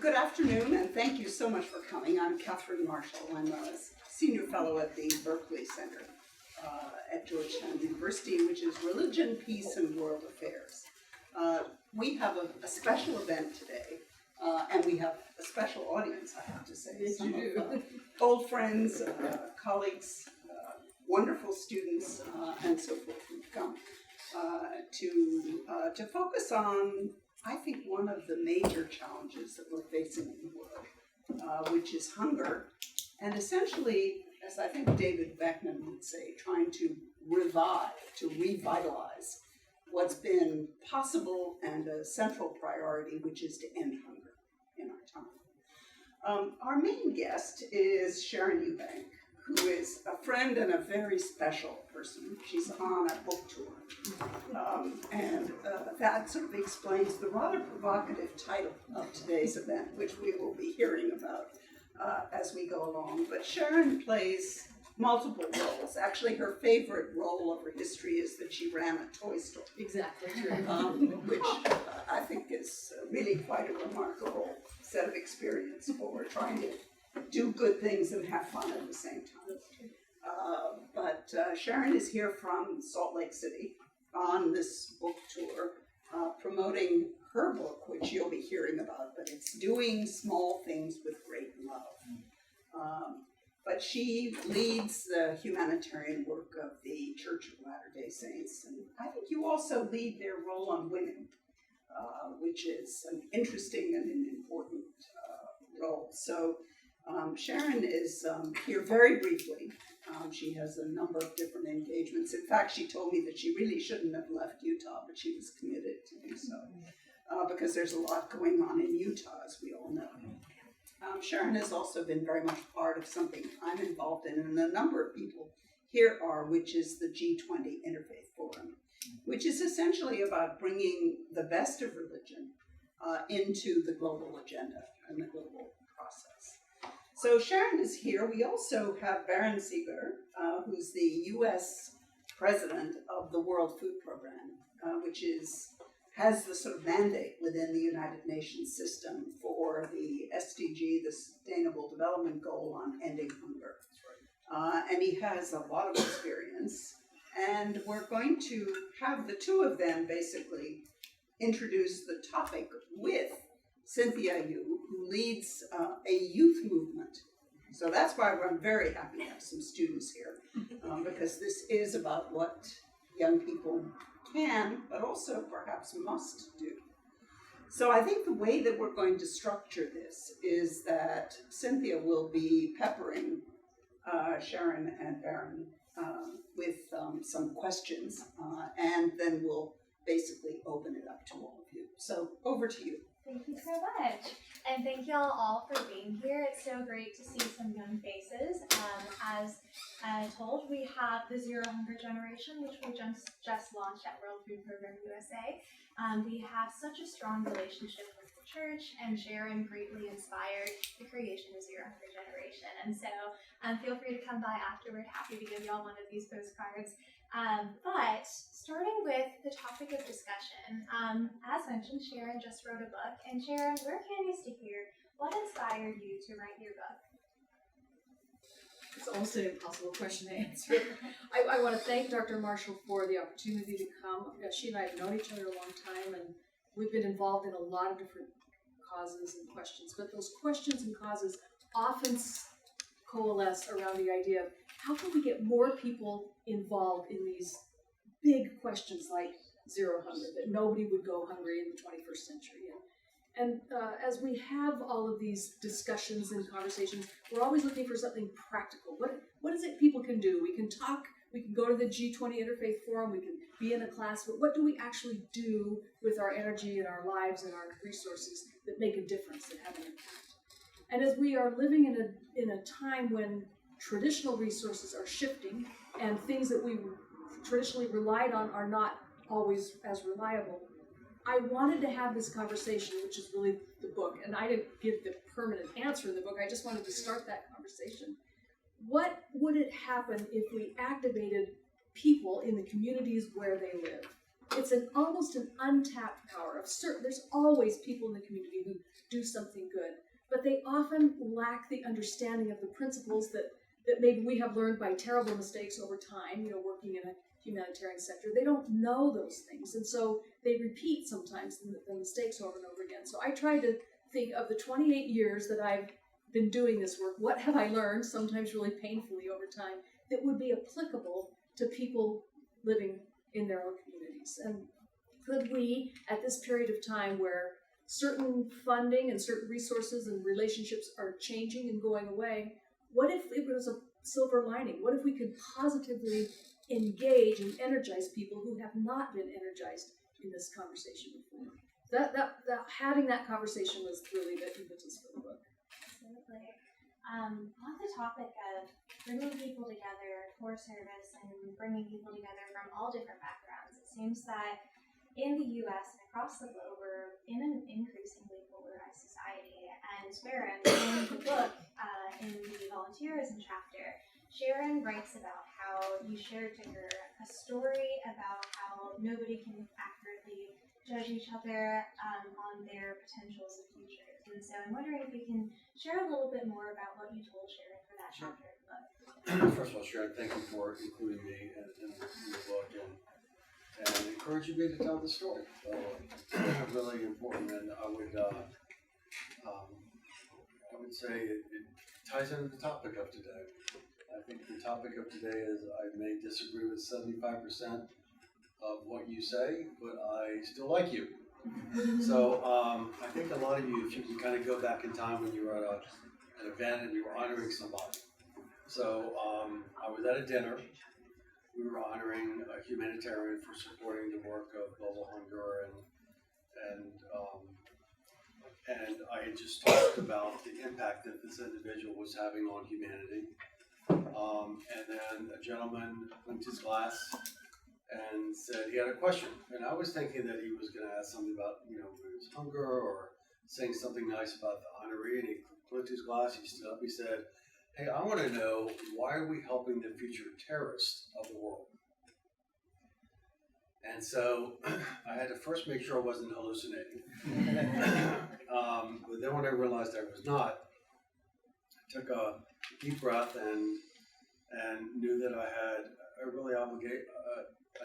Good afternoon, and thank you so much for coming. I'm Katherine Marshall. I'm a senior fellow at the Berkley Center at Georgetown University, which is Religion, Peace, and World Affairs. We have a special event today, and we have a special audience, I have to say. Yes, Some you do. of old friends, colleagues, wonderful students, and so forth who've come to focus on, I think, one of the major challenges that we're facing in the world, which is hunger, and essentially, as I think David Beckman would say, trying to revive, to revitalize what's been possible and a central priority, which is to end hunger in our time. Our main guest is Sharon Eubank, who is a friend and a very special person. She's on a book tour. And that sort of explains the rather provocative title of today's event, which we will be hearing about as we go along. But Sharon plays multiple roles. Actually, her favorite role of her history is that she ran a toy store. Exactly true. Which I think is really quite a remarkable set of experience for trying to do good things and have fun at the same time. But Sharon is here from Salt Lake City on this book tour, promoting her book, which you'll be hearing about, but it's Doing Small Things with Great Love. But she leads the humanitarian work of the Church of Latter-day Saints, and I think you also lead their role on women, which is an interesting and an important role. So Sharon is here very briefly. She has a number of different engagements. In fact, she told me that she really shouldn't have left Utah, but she was committed to do so because there's a lot going on in Utah, as we all know. Sharon has also been very much part of something I'm involved in, and a number of people here are, which is the G20 Interfaith Forum, which is essentially about bringing the best of religion into the global agenda and the global process. So Sharon is here. We also have Barron Segar, who's the U.S. president of the World Food Program, which has the sort of mandate within the United Nations system for the SDG, the Sustainable Development Goal on ending hunger. And he has a lot of experience. And we're going to have the two of them basically introduce the topic with Cynthia Yu, who leads a youth movement. So that's why I'm very happy to have some students here, because this is about what young people can, but also perhaps must do. So I think the way that we're going to structure this is that Cynthia will be peppering Sharon and Barron with some questions, and then we'll basically open it up to all of you. So over to you. Thank you so much. And thank y'all all for being here. It's so great to see some young faces. As told, we have the Zero Hunger Generation, which we just launched at World Food Program USA. We have such a strong relationship with the church, and Sharon greatly inspired the creation of Zero Hunger Generation. And so feel free to come by afterward. Happy to give y'all one of these postcards. But starting with the topic of discussion, as mentioned, Sharon just wrote a book. And Sharon, we're curious to hear what inspired you to write your book? It's almost an impossible question to answer. I want to thank Dr. Marshall for the opportunity to come. She and I have known each other a long time, and we've been involved in a lot of different causes and questions. But those questions and causes often coalesce around the idea of how can we get more people involved in these big questions like zero hunger, that nobody would go hungry in the 21st century. And as we have all of these discussions and conversations, we're always looking for something practical. What is it people can do? We can talk, we can go to the G20 Interfaith Forum, we can be in a class, but what do we actually do with our energy and our lives and our resources that make a difference, that have an impact? And as we are living in a time when traditional resources are shifting and things that we traditionally relied on are not always as reliable, I wanted to have this conversation, which is really the book, and I didn't give the permanent answer in the book, I just wanted to start that conversation. What would it happen if we activated people in the communities where they live? it's almost an untapped power of certain. There's always people in the community who do something good, but they often lack the understanding of the principles that maybe we have learned by terrible mistakes over time, working in a humanitarian sector. They don't know those things, and so they repeat sometimes the mistakes over and over again. So I try to think of the 28 years that I've been doing this work, what have I learned, sometimes really painfully over time, that would be applicable to people living in their own communities? And could we, at this period of time where certain funding and certain resources and relationships are changing and going away, what if it was a silver lining? What if we could positively engage and energize people who have not been energized in this conversation before? Having that conversation was really the impetus for the book. Absolutely. On the topic of bringing people together for service and bringing people together from all different backgrounds, it seems that in the U.S. and across the globe, we're in an increasingly polarized society. And Barron, in the book, in the volunteerism chapter, Sharon writes about how you shared to her a story about how nobody can accurately judge each other on their potentials and futures. And so I'm wondering if you can share a little bit more about what you told Sharon for that chapter of the book. First of all, Sharon, thank you for including me in the book and encouraging me to tell the story. So, really important, and I would say it ties into the topic of today. I think the topic of today is I may disagree with 75% of what you say, but I still like you. So I think a lot of you, if you can kind of go back in time when you were at an event and you were honoring somebody. So I was at a dinner. We were honoring a humanitarian for supporting the work of global hunger, and I had just talked about the impact that this individual was having on humanity. And then a gentleman clinked his glass and said he had a question. And I was thinking that he was going to ask something about, his hunger or saying something nice about the honoree. And he clinked his glass, he stood up, he said, "Hey, I want to know, why are we helping the future terrorists of the world?" And so I had to first make sure I wasn't hallucinating. But then when I realized I was not, I took a deep breath and knew that I had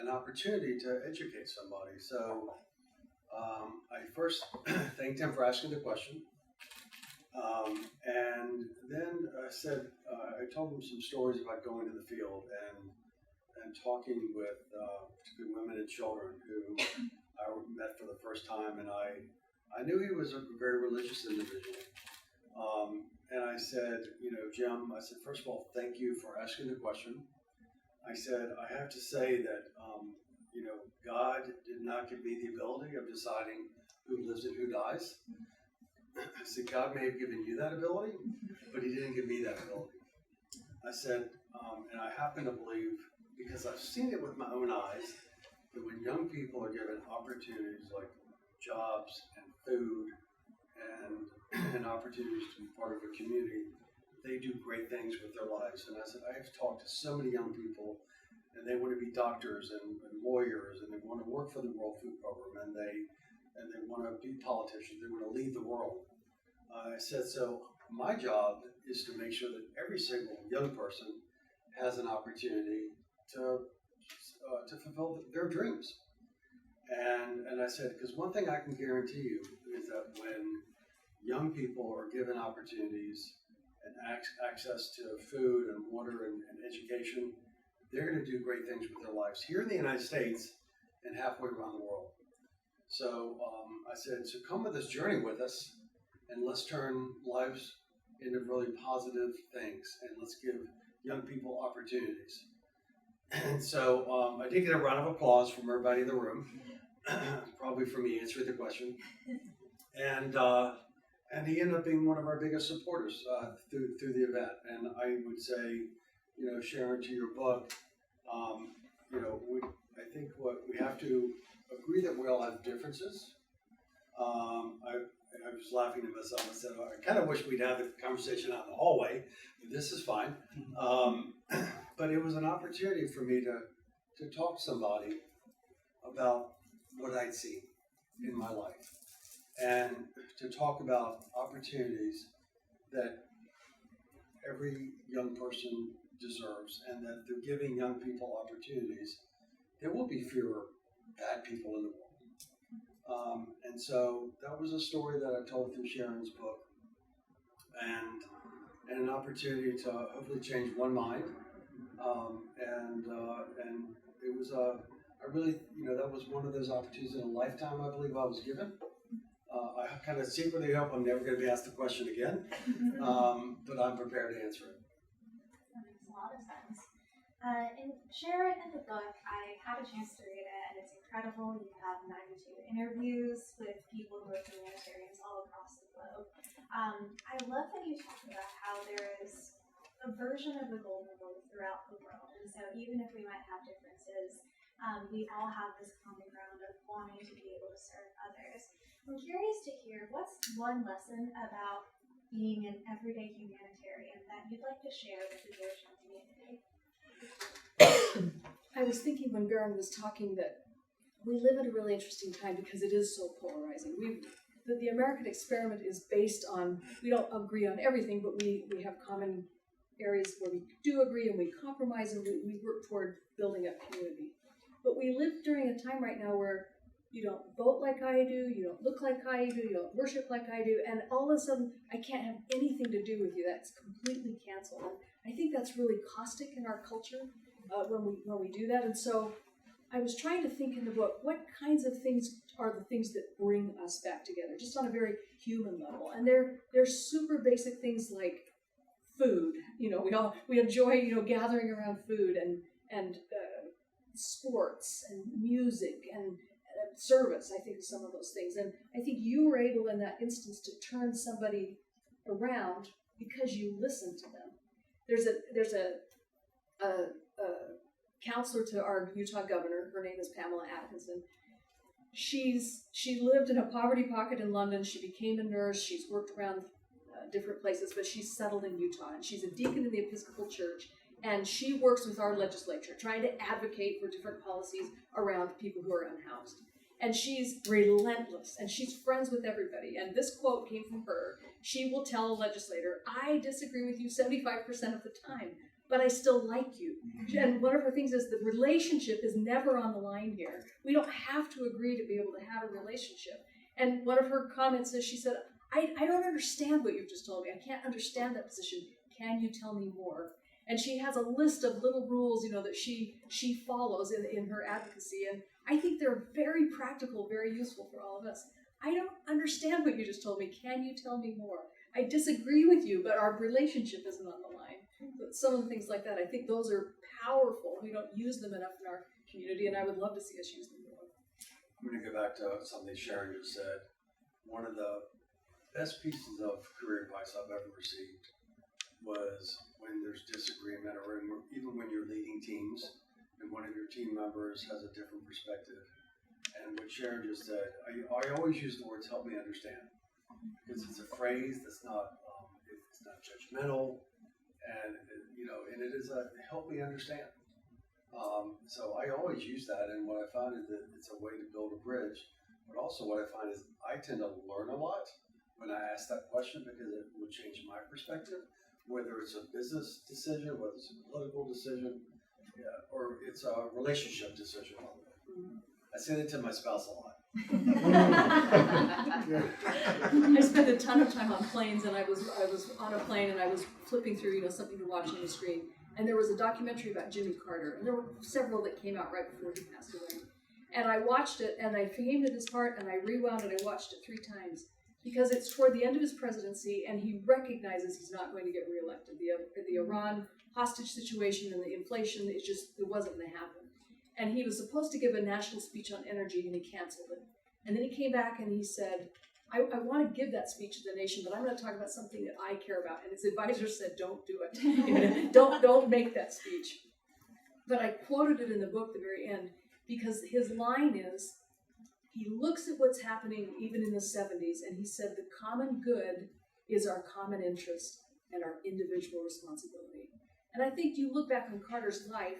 an opportunity to educate somebody. So I first thanked him for asking the question. And then I told him some stories about going to the field and talking with particularly women and children who I met for the first time, and I knew he was a very religious individual. And I said, Jim, first of all, thank you for asking the question. I said, I have to say that, God did not give me the ability of deciding who lives and who dies. I said, God may have given you that ability, but he didn't give me that ability. I said, and I happen to believe, because I've seen it with my own eyes, that when young people are given opportunities like jobs and food and opportunities to be part of a community, they do great things with their lives. And I said, I have talked to so many young people, and they want to be doctors and lawyers, and they want to work for the World Food Program, and they want to be politicians, they want to lead the world. I said, so my job is to make sure that every single young person has an opportunity to fulfill their dreams. And I said, because one thing I can guarantee you is that when young people are given opportunities and access to food and water and education, they're going to do great things with their lives here in the United States and halfway around the world. So I said, so come with this journey with us, and let's turn lives into really positive things, and let's give young people opportunities. And so I did get a round of applause from everybody in the room, probably for me answering the question. And he ended up being one of our biggest supporters through the event. And I would say, Sharon, to your book, I think what we have to agree that we all have differences. I was laughing to myself. I said, I kind of wish we'd have the conversation out in the hallway, but this is fine. But it was an opportunity for me to talk to somebody about what I'd seen in my life, and to talk about opportunities that every young person deserves, and that they're giving young people opportunities. There will be fewer bad people in the world. And so that was a story that I told through Sharon's book, and an opportunity to hopefully change one mind. And it was I really, that was one of those opportunities in a lifetime I believe I was given. I kind of secretly hope I'm never going to be asked the question again, but I'm prepared to answer it. That makes a lot of sense. And Sharon, in the book, I had a chance to read it, and it's incredible. You have 92 interviews with people who are humanitarians all across the globe. I love that you talk about how there is a version of the golden rule throughout the world, and so even if we might have differences, we all have this common ground of wanting to be able to serve others. I'm curious to hear, what's one lesson about being an everyday humanitarian that you'd like to share with the Jewish community? I was thinking when Barron was talking that we live in a really interesting time because it is so polarizing. The American experiment is based on, we don't agree on everything, but we have common areas where we do agree and we compromise and we work toward building a community. But we live during a time right now where you don't vote like I do, you don't look like I do, you don't worship like I do, and all of a sudden I can't have anything to do with you. That's completely canceled. And I think that's really caustic in our culture when we do that. And so I was trying to think in the book, what kinds of things are the things that bring us back together, just on a very human level. And they're super basic things like food. We enjoy gathering around food and sports and music and service. I think some of those things, and I think you were able in that instance to turn somebody around because you listened to them. There's a counselor to our Utah governor. Her name is Pamela Atkinson. She lived in a poverty pocket in London. She became a nurse. She's worked around different places, but she's settled in Utah, and she's a deacon in the Episcopal Church. And she works with our legislature, trying to advocate for different policies around people who are unhoused. And she's relentless, and she's friends with everybody. And this quote came from her. She will tell a legislator, I disagree with you 75% of the time, but I still like you. And one of her things is the relationship is never on the line here. We don't have to agree to be able to have a relationship. And one of her comments is, she said, I don't understand what you've just told me. I can't understand that position. Can you tell me more? And she has a list of little rules, that she follows in her advocacy. And I think they're very practical, very useful for all of us. I don't understand what you just told me. Can you tell me more? I disagree with you, but our relationship isn't on the line. But some of the things like that, I think those are powerful. We don't use them enough in our community, and I would love to see us use them more. I'm going to go back to something Sharon just said. One of the best pieces of career advice I've ever received was when there's disagreement, or even when you're leading teams and one of your team members has a different perspective. And what Sharon just said, I always use the words "help me understand," because it's a phrase that's not it's not judgmental, and it is a help me understand. So I always use that, and what I found is that it's a way to build a bridge. But also what I find is I tend to learn a lot when I ask that question, because it will change my perspective. Whether it's a business decision, whether it's a political decision, or it's a relationship decision. I say that to my spouse a lot. I spent a ton of time on planes, and I was on a plane, and I was flipping through something to watch on the screen, and there was a documentary about Jimmy Carter, and there were several that came out right before he passed away. And I watched it, and I came to this part, and I rewound it. I watched it 3 times. Because it's toward the end of his presidency, and he recognizes he's not going to get reelected. The Iran hostage situation and the inflation, it wasn't going to happen. And he was supposed to give a national speech on energy, and he canceled it. And then he came back and he said, I want to give that speech to the nation, but I'm going to talk about something that I care about. And his advisor said, don't do it. Don't make that speech. But I quoted it in the book at the very end, because his line is, he looks at what's happening even in the 70s, and he said the common good is our common interest and our individual responsibility. And I think you look back on Carter's life,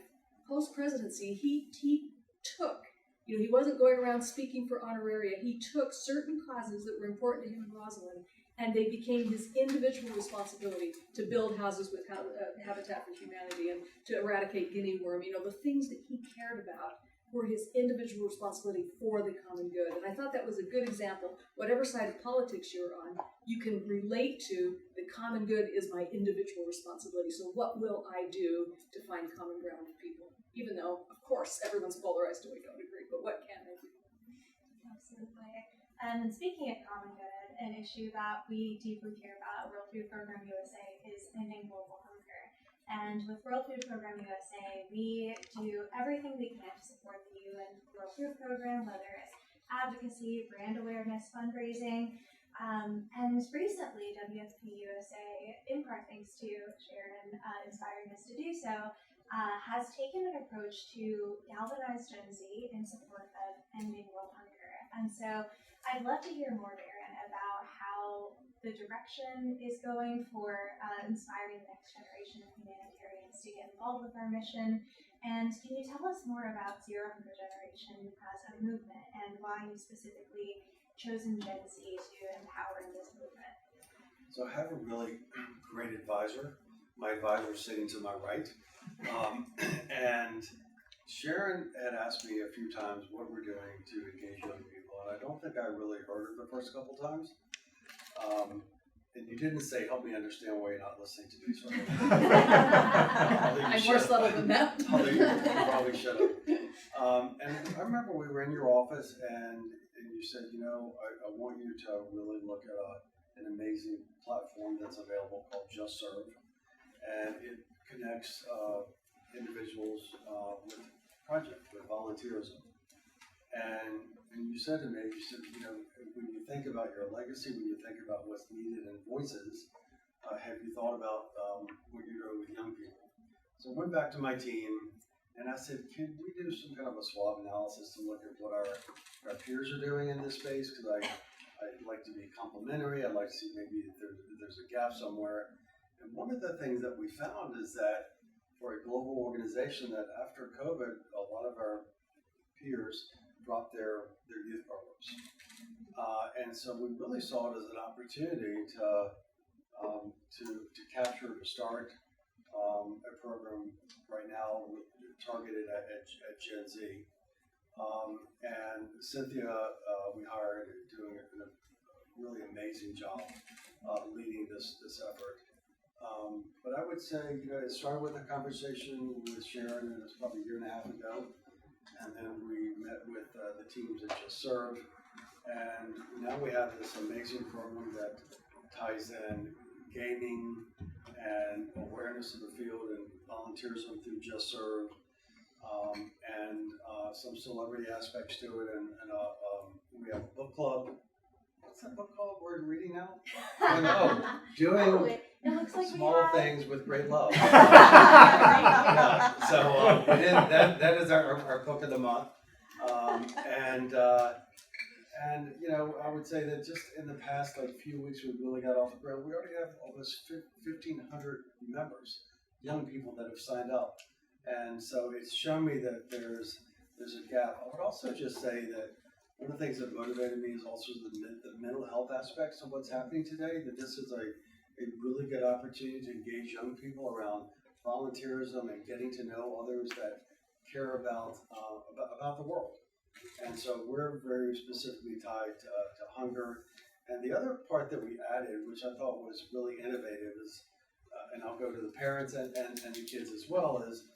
post-presidency, he took You know, he wasn't going around speaking for honoraria. He took certain causes that were important to him and Rosalind, and they became his individual responsibility to build houses with Habitat for Humanity and to eradicate guinea worm. You know, the things that he cared about were his individual responsibility for the common good. And I thought that was a good example. Whatever side of politics you're on, you can relate to the common good is my individual responsibility. So what will I do to find common ground with people? Even though, of course, everyone's polarized and we don't agree, but what can I do? Absolutely. And speaking of common good, an issue that we deeply care about at World Food Program USA is ending global hunger. And with World Food Program USA, we do everything we can to support the UN World Food Program, whether it's advocacy, brand awareness, fundraising. And recently, WFP USA, in part thanks to Sharon inspiring us to do so, has taken an approach to galvanize Gen Z in support of ending world hunger. And so I'd love to hear more, Barron, about how the direction is going for inspiring the next generation of humanitarians to get involved with our mission. And can you tell us more about Zero Hunger Generation as a movement and why you specifically chosen Gen Z to empower in this movement? So I have a really great advisor. My advisor is sitting to my right. And Sharon had asked me a few times what we're doing to engage young people, and I don't think I really heard her the first couple times. And you didn't say, help me understand why you're not listening to me. So I'm more subtle than that. You probably should have. And I remember we were in your office and you said, you know, I want you to really look at an amazing platform that's available called Just Serve. And it connects individuals with projects, with volunteerism. And you said to me, you said, you know, when you think about your legacy, when you think about what's needed in voices, have you thought about what you're doing with young people? So I went back to my team and I said, can we do some kind of a SWOT analysis to look at what our peers are doing in this space? Because I'd like to be complimentary. I'd like to see maybe if there's a gap somewhere. And one of the things that we found is that for a global organization, that after COVID, a lot of our peers dropped their youth programs. And so we really saw it as an opportunity to capture, to start a program right now targeted at Gen Z. And Cynthia, we hired, doing a really amazing job leading this effort. But I would say, you know, it started with a conversation with Sharon, and it was probably a year and a half ago. And then we met with the teams at Just Serve. And now we have this amazing program that ties in gaming and awareness of the field and volunteerism through Just Serve, and some celebrity aspects to it. And we have a book club. What's that book called? We're reading now? Oh, no, doing it looks like small things with great love. Yeah. So that is our book of the month. And you know, I would say that just in the past few weeks, we've really got off the ground. We already have almost 1,500 members, young people that have signed up, and so it's shown me that there's a gap. I would also just say that one of the things that motivated me is also the mental health aspects of what's happening today. That this is a really good opportunity to engage young people around volunteerism and getting to know others that care about the world. And so we're very specifically tied to hunger. And the other part that we added, which I thought was really innovative, is, and I'll go to the parents and the kids as well, is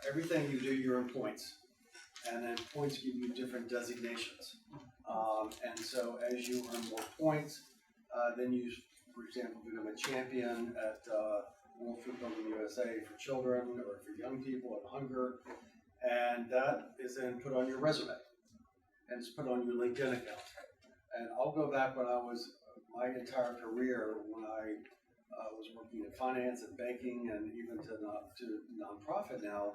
everything you do, you earn points. And then points give you different designations. And so as you earn more points, then you, for example, become a champion at World Food Program USA for children or for young people at hunger. And that is then put on your resume. And it's put on your LinkedIn account. And I'll go back when I was, my entire career, when I was working in finance and banking and even to nonprofit now,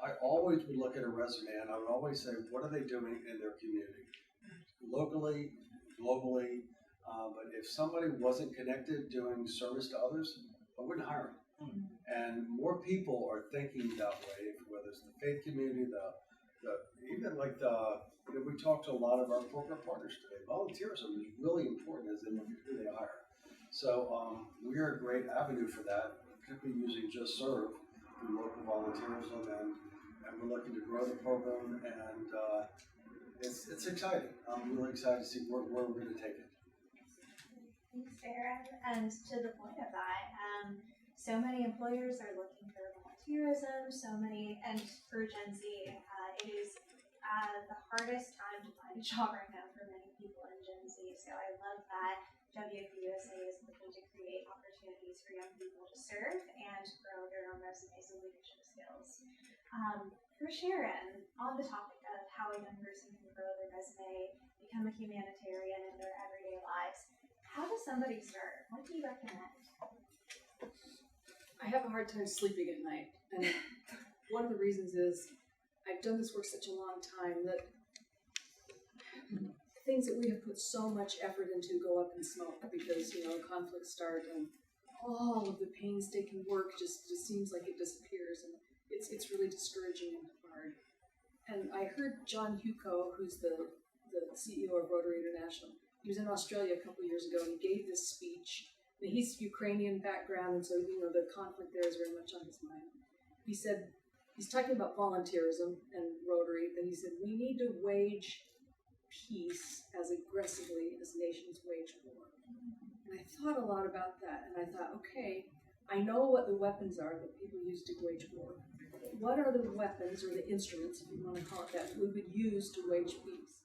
I always would look at a resume and I would always say, what are they doing in their community? Locally, globally, but if somebody wasn't connected doing service to others, I wouldn't hire them. And more people are thinking that way, whether it's the faith community, the even like we talked to a lot of our corporate partners today. Volunteerism is really important as they look at who they hire. So we're a great avenue for that, particularly using Just Serve through local volunteerism, and we're looking to grow the program, and it's exciting. I'm really excited to see where we're going to take it. Thanks, Sharon. And to the point of that, so many employers are looking for volunteerism, and for Gen Z, it is the hardest time to find a job right now for many people in Gen Z. So I love that WFUSA is looking to create opportunities for young people to serve and grow their own resumes and leadership skills. For Sharon, on the topic of how a young person can grow their resume, become a humanitarian in their everyday lives, how does somebody start? What do you recommend? I have a hard time sleeping at night, and one of the reasons is I've done this work such a long time that things that we have put so much effort into go up in smoke because, conflicts start and all of the painstaking work just seems like it disappears, and it's really discouraging and hard. And I heard John Huco, who's the CEO of Rotary International, he was in Australia a couple years ago, and he gave this speech. And he's Ukrainian background, and so the conflict there is very much on his mind. He said, he's talking about volunteerism and Rotary, and he said, we need to wage peace as aggressively as nations wage war. And I thought a lot about that, and I thought, okay, I know what the weapons are that people use to wage war. What are the weapons or the instruments, if you want to call it that, we would use to wage peace?